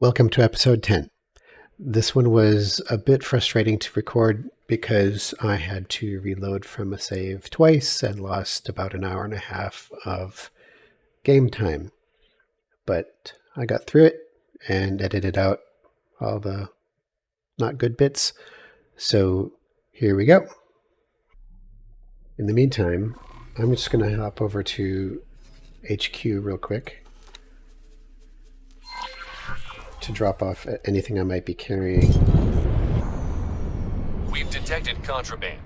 Welcome to episode 10. This one was a bit frustrating to record because I had to reload from a save twice and lost about an hour and a half of game time. But I got through it and edited out all the not good bits. So here we go. In the meantime, I'm just going to hop over to HQ real quick to drop off anything I might be carrying. We've detected contraband.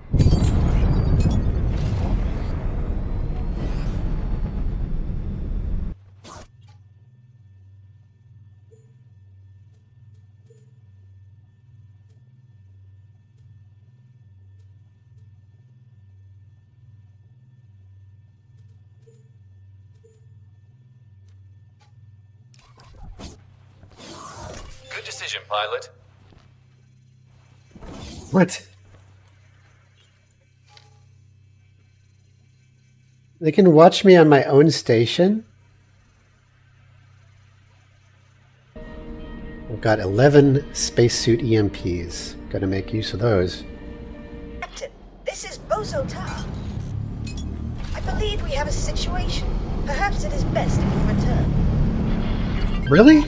Good decision, pilot. What? They can watch me on my own station? I've got 11 spacesuit EMPs. Gotta make use of those. Captain, this is Busta. I believe we have a situation. Perhaps it is best if we return. Really?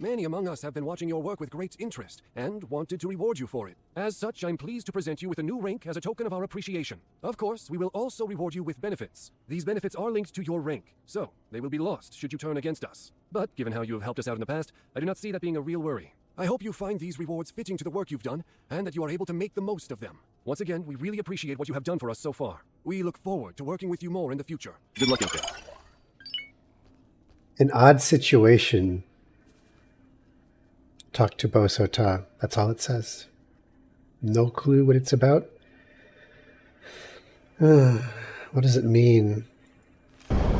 Many among us have been watching your work with great interest and wanted to reward you for it. As such, I'm pleased to present you with a new rank as a token of our appreciation. Of course, we will also reward you with benefits. These benefits are linked to your rank, so they will be lost should you turn against us. But given how you have helped us out in the past, I do not see that being a real worry. I hope you find these rewards fitting to the work you've done and that you are able to make the most of them. Once again, we really appreciate what you have done for us so far. We look forward to working with you more in the future. Good luck out there. An odd situation. Talk to Busta. That's all it says. No clue what it's about. What does it mean? Unknown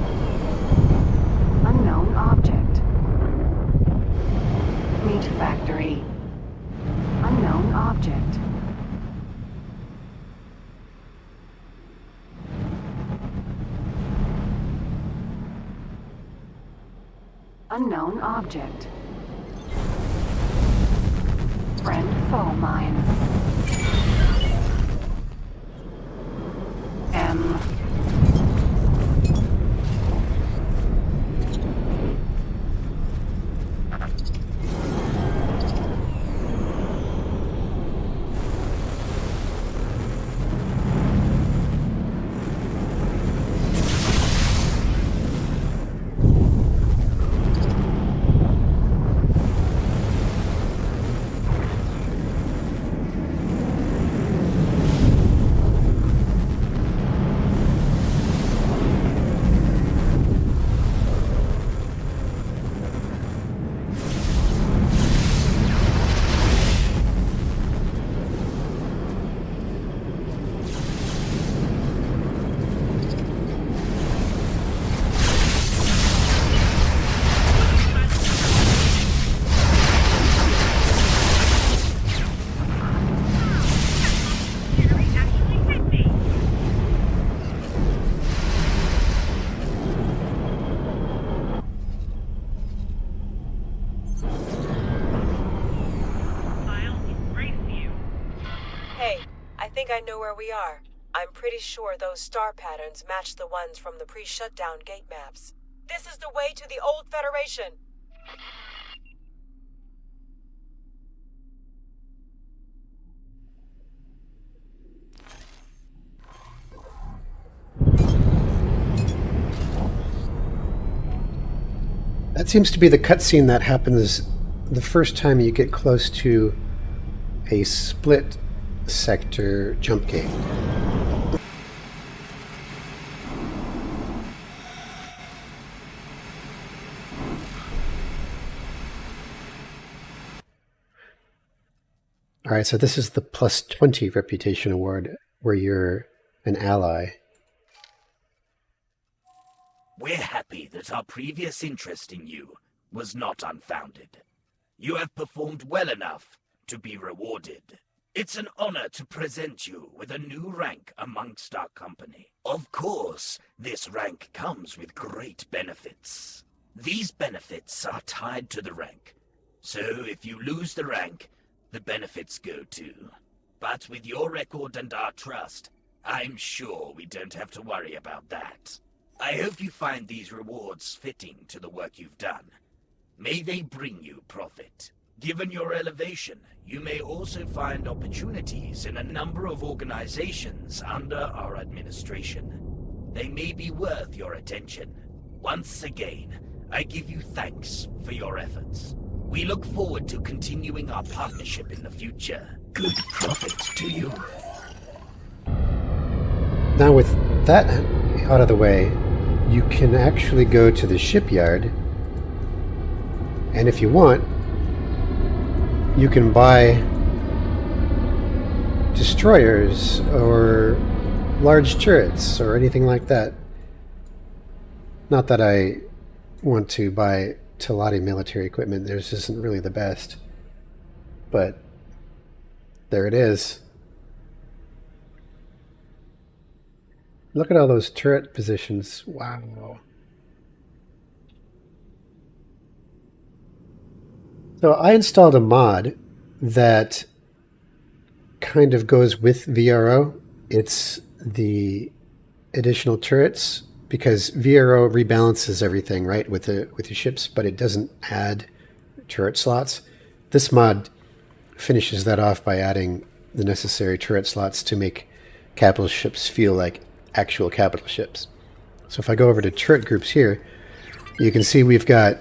object. Meat factory. Unknown object. Unknown object. Friend foe mine. M. I think I know where we are. I'm pretty sure those star patterns match the ones from the pre-shutdown gate maps. This is the way to the old Federation. That seems to be the cutscene that happens the first time you get close to a split sector jump gate. All right, so this is the plus 20 reputation award where you're an ally. We're happy that our previous interest in you was not unfounded. You have performed well enough to be rewarded. It's an honor to present you with a new rank amongst our company. Of course, this rank comes with great benefits. These benefits are tied to the rank. So if you lose the rank, the benefits go too. But with your record and our trust, I'm sure we don't have to worry about that. I hope you find these rewards fitting to the work you've done. May they bring you profit. Given your elevation, you may also find opportunities in a number of organizations under our administration. They may be worth your attention. Once again, I give you thanks for your efforts. We look forward to continuing our partnership in the future. Good profit to you. Now with that out of the way, you can actually go to the shipyard, and if you want, you can buy destroyers or large turrets or anything like that. Not that I want to buy Telati military equipment, theirs isn't really the best, but there it is. Look at all those turret positions. Wow. So I installed a mod that kind of goes with VRO. It's the additional turrets, because VRO rebalances everything, right, with the ships, but it doesn't add turret slots. This mod finishes that off by adding the necessary turret slots to make capital ships feel like actual capital ships. So if I go over to turret groups here, you can see we've got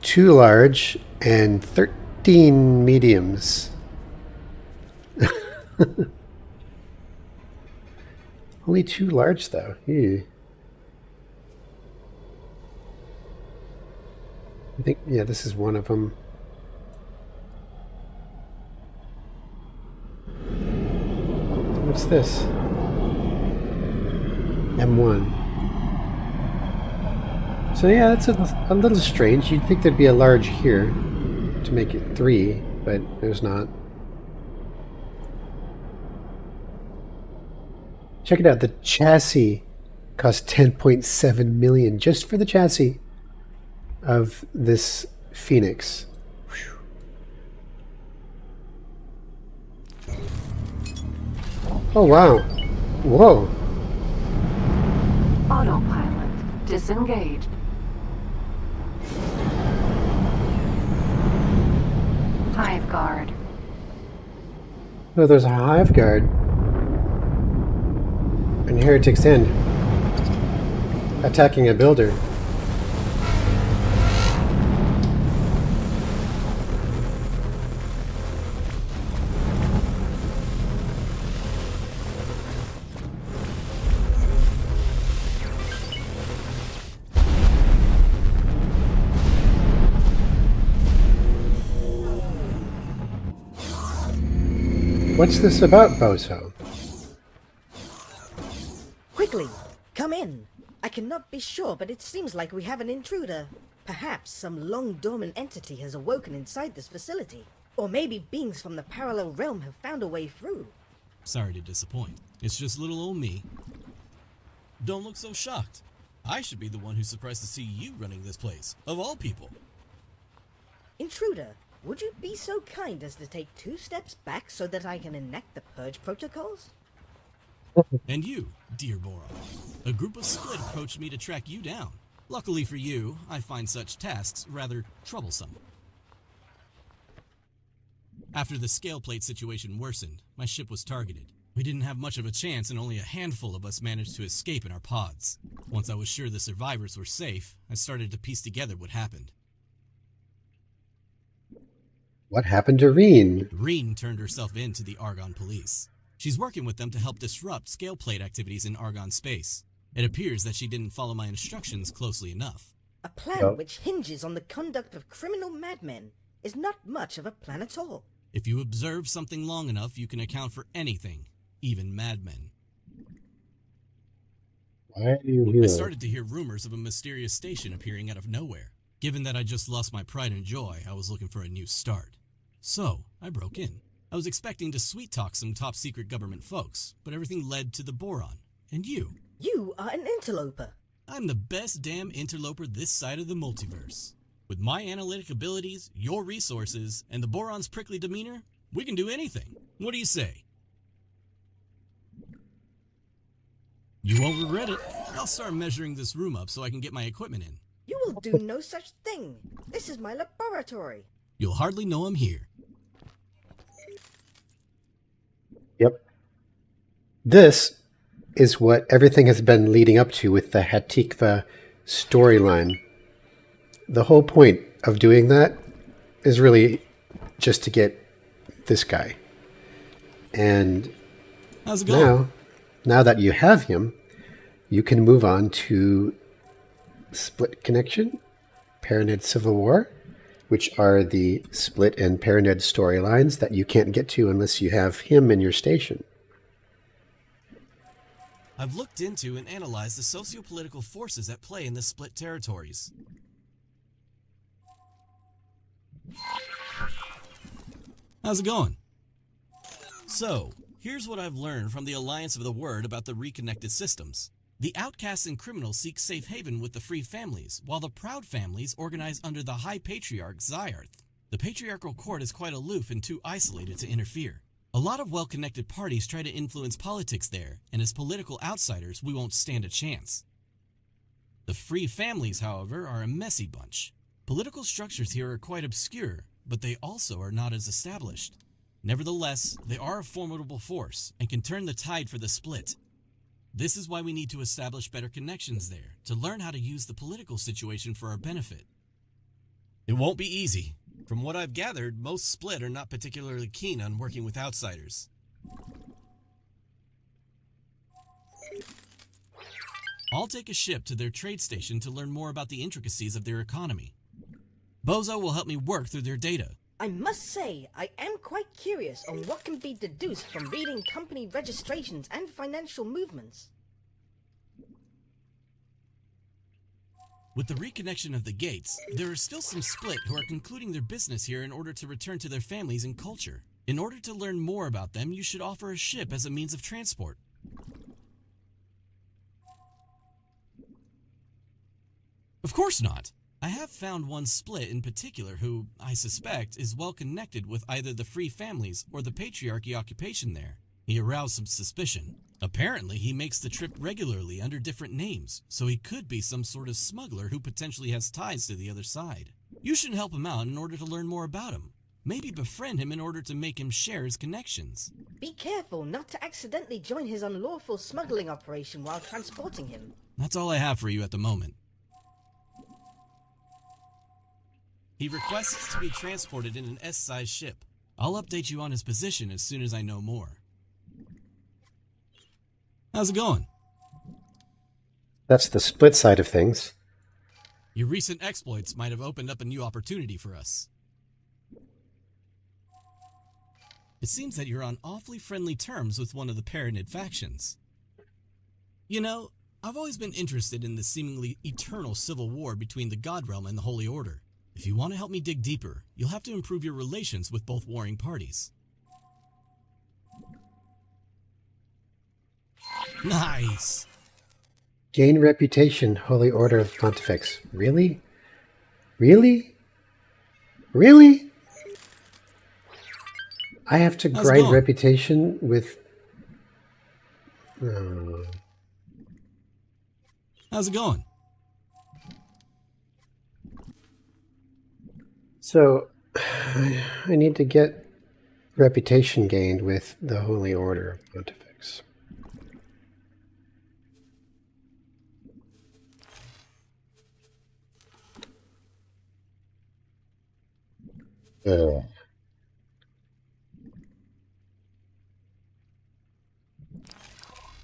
2 large and 13 mediums. Only 2 large though. Ew. I think, yeah, this is one of them. What's this? M1. So yeah, that's a little strange. You'd think there'd be a large here to make it 3, but there's not. Check it out. The chassis cost 10.7 million just for the chassis of this Phoenix. Whew. Oh wow. Whoa. Autopilot disengaged. Hive guard. Oh, there's a hive guard. And Heretic's End. Attacking a builder. What's this about, Bozo? Quickly, come in. I cannot be sure, but it seems like we have an intruder. Perhaps some long-dormant entity has awoken inside this facility. Or maybe beings from the parallel realm have found a way through. Sorry to disappoint. It's just little old me. Don't look so shocked. I should be the one who's surprised to see you running this place, of all people. Intruder, would you be so kind as to take 2 steps back so that I can enact the purge protocols? And you, dear Bora. A group of Split approached me to track you down. Luckily for you, I find such tasks rather troublesome. After the scale plate situation worsened, my ship was targeted. We didn't have much of a chance and only a handful of us managed to escape in our pods. Once I was sure the survivors were safe, I started to piece together what happened. What happened to Reen? Reen turned herself in to the Argon police. She's working with them to help disrupt scale plate activities in Argon space. It appears that she didn't follow my instructions closely enough. A plan which hinges on the conduct of criminal madmen is not much of a plan at all. If you observe something long enough, you can account for anything, even madmen. Why are you here? I started to hear rumors of a mysterious station appearing out of nowhere. Given that I just lost my pride and joy, I was looking for a new start. So, I broke in. I was expecting to sweet talk some top secret government folks, but everything led to the boron. And you. You are an interloper. I'm the best damn interloper this side of the multiverse. With my analytic abilities, your resources, and the boron's prickly demeanor, we can do anything. What do you say? You won't regret it. I'll start measuring this room up so I can get my equipment in. You will do no such thing. This is my laboratory. You'll hardly know I'm here. Yep. This is what everything has been leading up to with the Hatikva storyline. The whole point of doing that is really just to get this guy. And How's it going? now that you have him, you can move on to Split Connection, Paraned Civil War, which are the Split and Paraned storylines that you can't get to unless you have him in your station. I've looked into and analyzed the socio-political forces at play in the split territories. How's it going? So, here's what I've learned from the Alliance of the Word about the reconnected systems. The outcasts and criminals seek safe haven with the free families, while the proud families organize under the High Patriarch Zyarth. The patriarchal court is quite aloof and too isolated to interfere. A lot of well-connected parties try to influence politics there, and as political outsiders, we won't stand a chance. The free families, however, are a messy bunch. Political structures here are quite obscure, but they also are not as established. Nevertheless, they are a formidable force and can turn the tide for the split. This is why we need to establish better connections there, to learn how to use the political situation for our benefit. It won't be easy. From what I've gathered, most split are not particularly keen on working with outsiders. I'll take a ship to their trade station to learn more about the intricacies of their economy. Bozo will help me work through their data. I must say, I am quite curious on what can be deduced from reading company registrations and financial movements. With the reconnection of the gates, there are still some split who are concluding their business here in order to return to their families and culture. In order to learn more about them, you should offer a ship as a means of transport. Of course not. I have found one split in particular who, I suspect, is well connected with either the free families or the patriarchy occupation there. He aroused some suspicion. Apparently, he makes the trip regularly under different names, so he could be some sort of smuggler who potentially has ties to the other side. You should help him out in order to learn more about him. Maybe befriend him in order to make him share his connections. Be careful not to accidentally join his unlawful smuggling operation while transporting him. That's all I have for you at the moment. He requests to be transported in an S-sized ship. I'll update you on his position as soon as I know more. How's it going? That's the split side of things. Your recent exploits might have opened up a new opportunity for us. It seems that you're on awfully friendly terms with one of the Paranid factions. You know, I've always been interested in the seemingly eternal civil war between the God Realm and the Holy Order. If you want to help me dig deeper, you'll have to improve your relations with both warring parties. Nice! Gain reputation, Holy Order of Pontifex. Really? Really? Really? I have to How's it grind going? reputation with... Oh. How's it going? So, I need to get reputation gained with the Holy Order of Pontifex.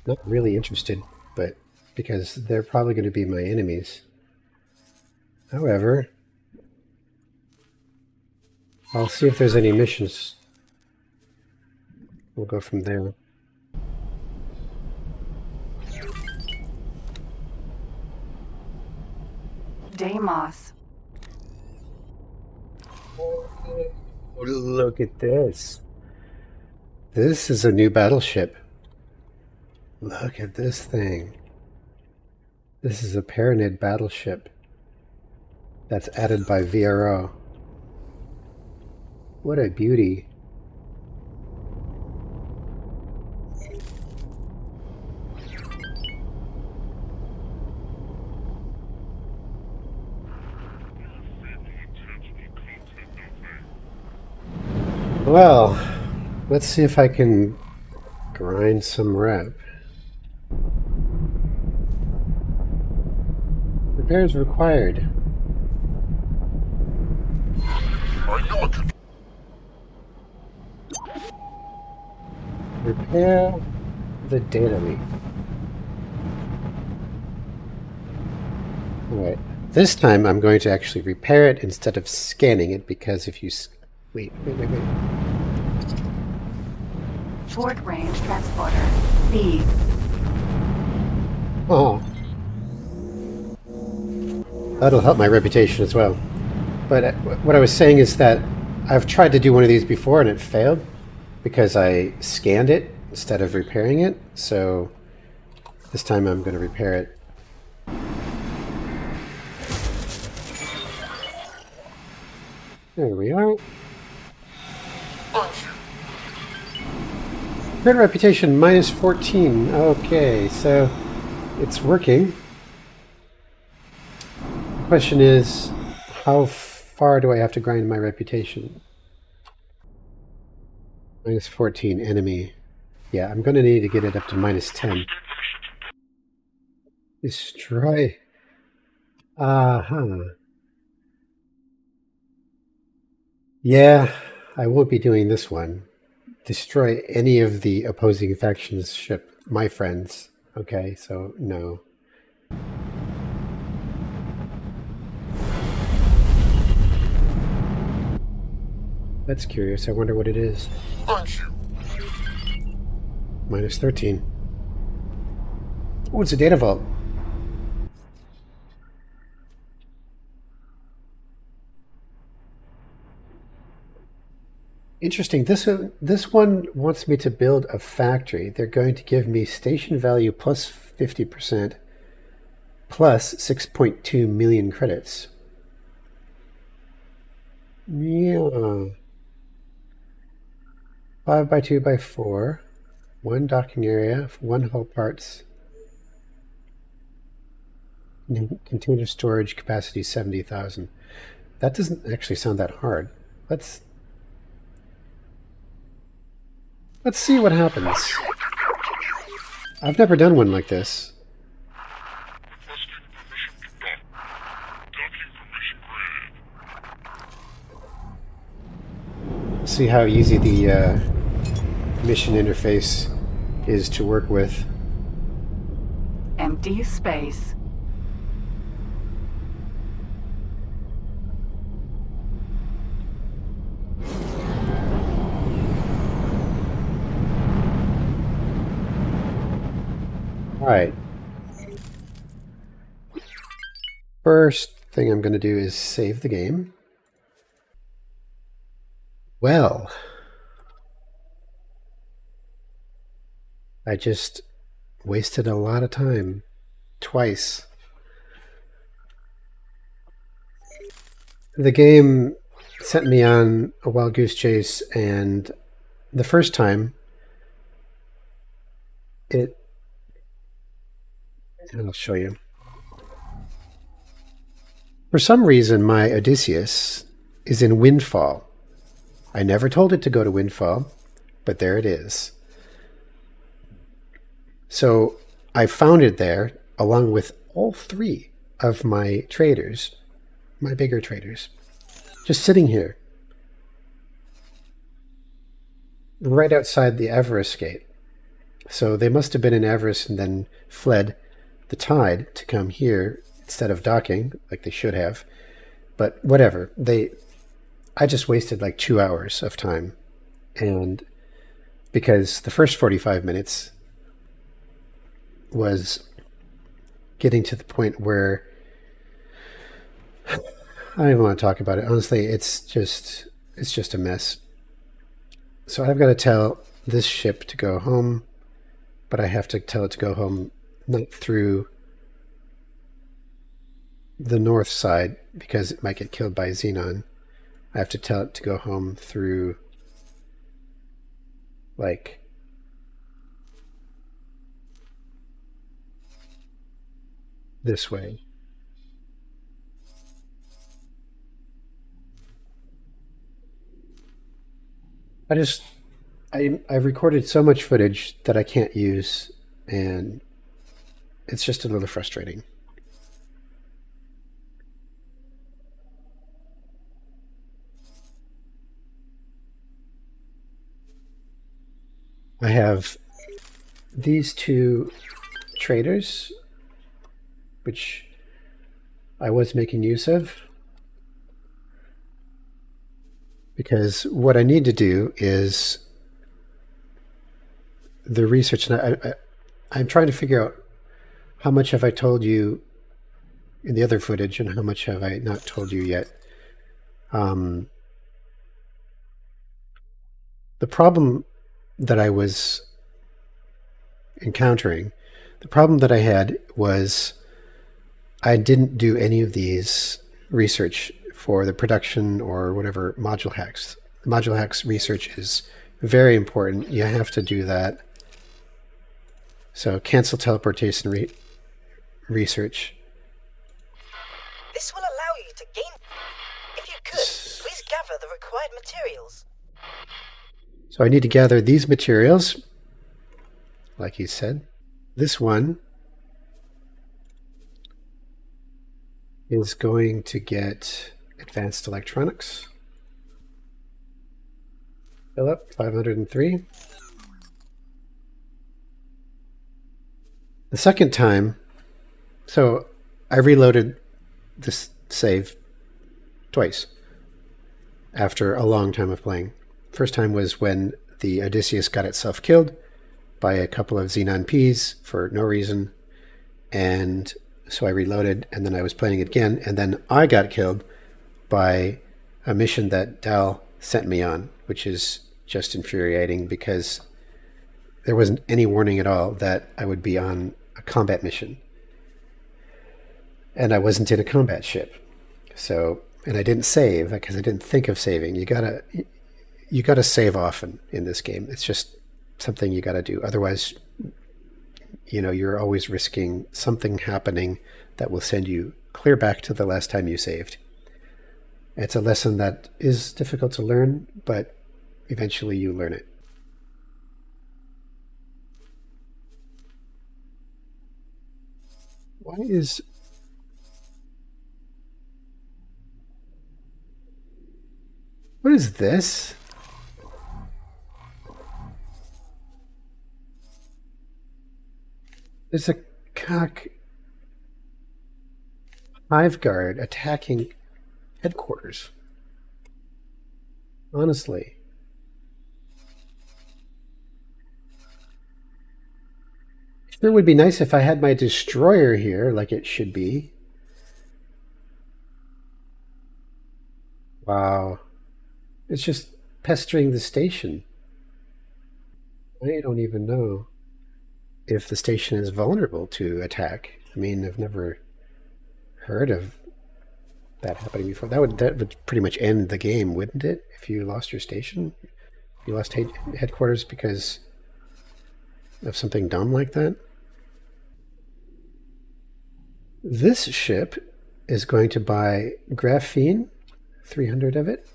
Not really interested, but because they're probably going to be my enemies. However, I'll see if there's any missions. We'll go from there. Deimos. Look at this. This is a new battleship. Look at this thing. This is a Paranid battleship that's added by VRO. What a beauty. Well, let's see if I can grind some rep. Repairs required. Repair the data leak. Alright. This time I'm going to actually repair it instead of scanning it, because if you... Wait. Short range transporter. B. Oh. That'll help my reputation as well. But what I was saying is that I've tried to do one of these before and it failed because I scanned it instead of repairing it. So this time I'm going to repair it. There we are. Current reputation minus 14. Okay, so it's working. The question is, how far do I have to grind my reputation? Minus 14, enemy. Yeah, I'm going to need to get it up to minus 10. Destroy. Yeah, I won't be doing this one. Destroy any of the opposing factions' ship, my friends. Okay, so no. That's curious. I wonder what it is. Minus 13. Oh, it's a data vault. Interesting. This one wants me to build a factory. They're going to give me station value plus 50% plus 6.2 million credits. Yeah. 5 by 2 by 4. 1 docking area, 1 hull parts. Container storage capacity 70,000. That doesn't actually sound that hard. Let's see what happens. I've never done one like this. See how easy the mission interface is to work with. Empty space. Alright. First thing I'm going to do is save the game. Well, I just wasted a lot of time. Twice. The game sent me on a wild goose chase, and the first time I'll show you. For some reason, my Odysseus is in Windfall. I never told it to go to Windfall, but there it is. So I found it there along with all 3 of my traders, my bigger traders, just sitting here right outside the Avarice gate. So they must have been in Avarice and then fled the tide to come here instead of docking like they should have. But whatever. I just wasted like 2 hours of time. And because the first 45 minutes was getting to the point where I don't even want to talk about it. Honestly, it's just a mess. So I've got to tell this ship to go home, but I have to tell it to go home not through the north side because it might get killed by Xenon. I have to tell it to go home through, like, this way. I've recorded so much footage that I can't use, and it's just a little frustrating. I have these two traders, which I was making use of, because what I need to do is the research. And I'm trying to figure out how much have I told you in the other footage and how much have I not told you yet. The problem that I was encountering, the problem that I had was I didn't do any of these research for the production or whatever module hacks. Module hacks research is very important. You have to do that. So cancel teleportation research. This will allow you to gain... If you could, please gather the required materials. So I need to gather these materials, like he said. This one is going to get advanced electronics. Fill up 503. The second time, so I reloaded this save twice after a long time of playing. First time was when the Odysseus got itself killed by a couple of Xenon Ps for no reason. And so I reloaded, and then I was playing it again, and then I got killed by a mission that Dal sent me on, which is just infuriating because there wasn't any warning at all that I would be on a combat mission. And I wasn't in a combat ship. So, and I didn't save because I didn't think of saving. You gotta save often in this game. It's just something you gotta do. Otherwise, you're always risking something happening that will send you clear back to the last time you saved. It's a lesson that is difficult to learn, but eventually you learn it. What is this? There's a cock hive guard attacking headquarters. Honestly. Sure would be nice if I had my destroyer here like it should be. Wow. It's just pestering the station. I don't even know if the station is vulnerable to attack. I mean, I've never heard of that happening before. That would pretty much end the game, wouldn't it? If you lost your station? If you lost headquarters because of something dumb like that? This ship is going to buy graphene, 300 of it.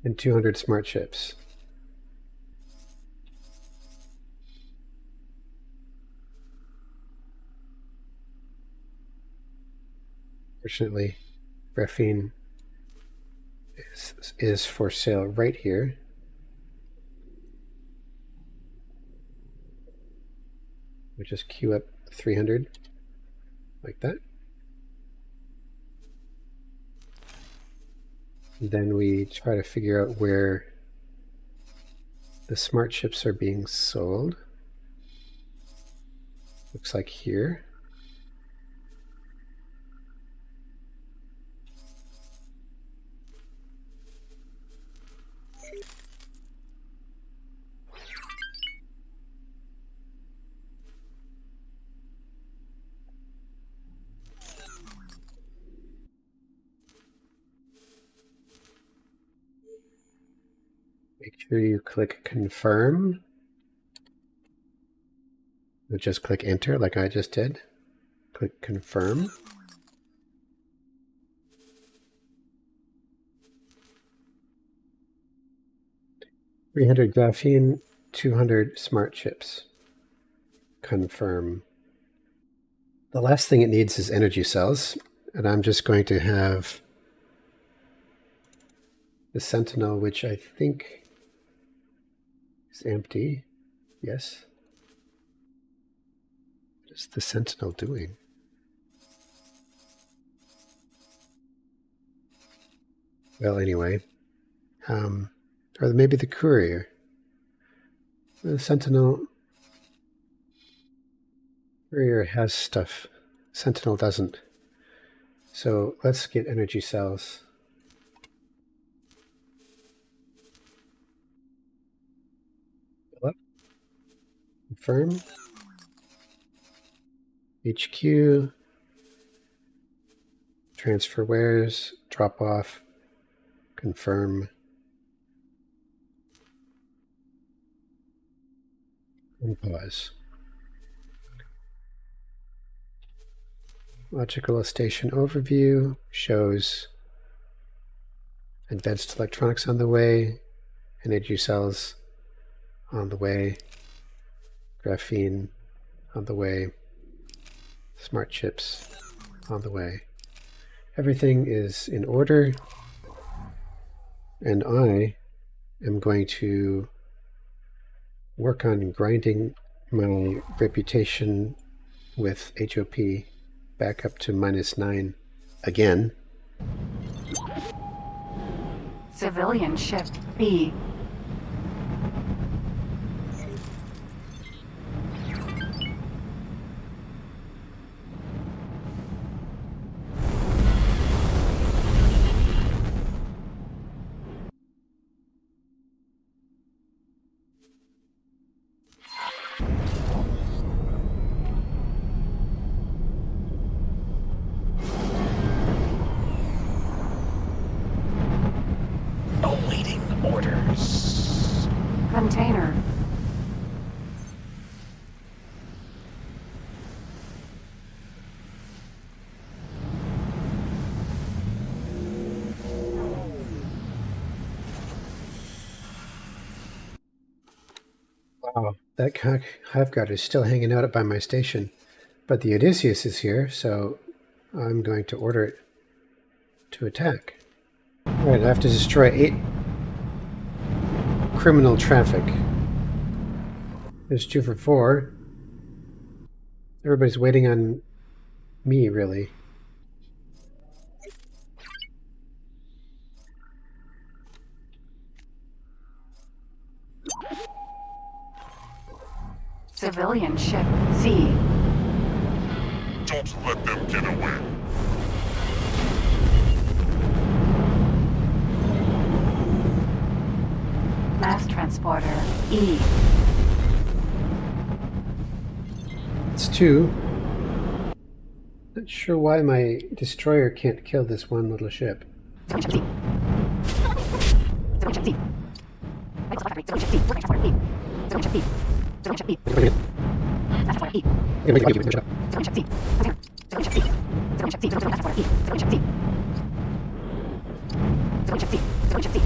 And 200 smart chips. Fortunately, graphene is for sale right here. We just queue up 300 like that. And then we try to figure out where the smart chips are being sold. Looks like here. Make sure you click confirm. Or just click enter like I just did. Click confirm. $300 graphene, 200 smart chips. Confirm. The last thing it needs is energy cells, and I'm just going to have the Sentinel, which I think is empty. Yes. What is the Sentinel doing? Well, anyway. Or maybe the courier. The Sentinel courier has stuff. Sentinel doesn't. So let's get energy cells. Confirm. HQ. Transfer wares. Drop off. Confirm. And pause. Logical station overview shows advanced electronics on the way, energy cells on the way, graphene on the way, smart chips on the way. Everything is in order, and I am going to work on grinding my reputation with HOP back up to -9 again. Civilian ship B. Awaiting orders. Container. Wow, that hive guard is still hanging out by my station. But the Odysseus is here, so I'm going to order it to attack. Alright, I have to destroy 8 criminal traffic. There's 2 for 4. Everybody's waiting on me, really. Civilian ship C. Don't let them get away. Mass transporter E. It's 2. Not sure why my destroyer can't kill this one little ship. Civilian ship C. Civilian ship C. Civilian ship C. Civilian ship B. Civilian ship B. Mass transporter E. Civilian ship C. Container. Civilian ship C. Civilian ship C. Mass transporter E. Civilian ship C. Civilian ship C. Civilian ship C.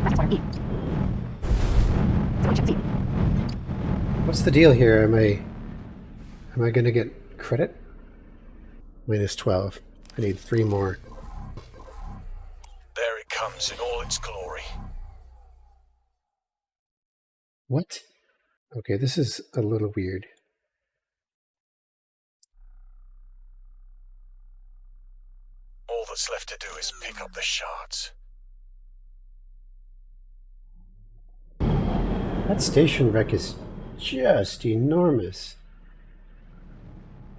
Mass transporter E. Civilian ship C. What's the deal here? Am I going to get credit? -12. I need 3 more. There it comes in all its glory. What? Okay, this is a little weird. All that's left to do is pick up the shards. That station wreck is just enormous.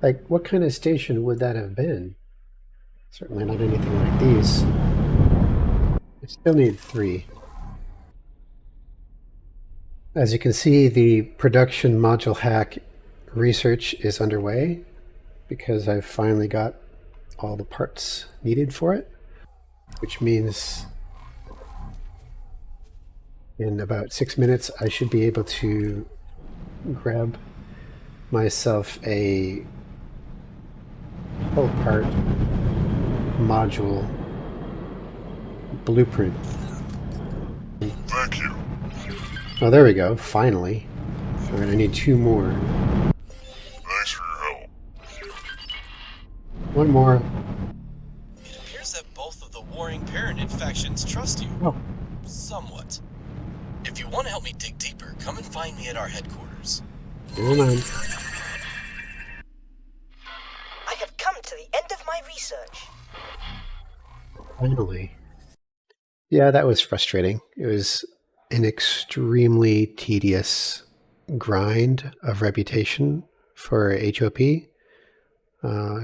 Like, what kind of station would that have been? Certainly not anything like these. I still need 3. As you can see, the production module hack research is underway because I've finally got all the parts needed for it, which means In about 6 minutes, I should be able to grab myself a whole part module blueprint. Thank you. Oh, there we go. Finally. All right, I need 2 more. Thanks for your help. 1 more. It appears that both of the warring Paranid factions trust you. Oh. Somewhat. If you want to help me dig deeper, come and find me at our headquarters. Hold on. I have come to the end of my research. Finally. Yeah, that was frustrating. It was an extremely tedious grind of reputation for HOP.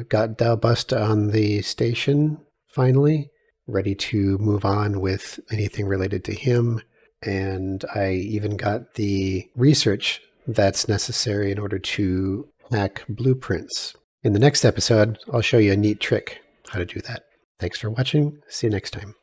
Got Busta on the station, finally, ready to move on with anything related to him. And I even got the research that's necessary in order to hack blueprints. In the next episode, I'll show you a neat trick how to do that. Thanks for watching. See you next time.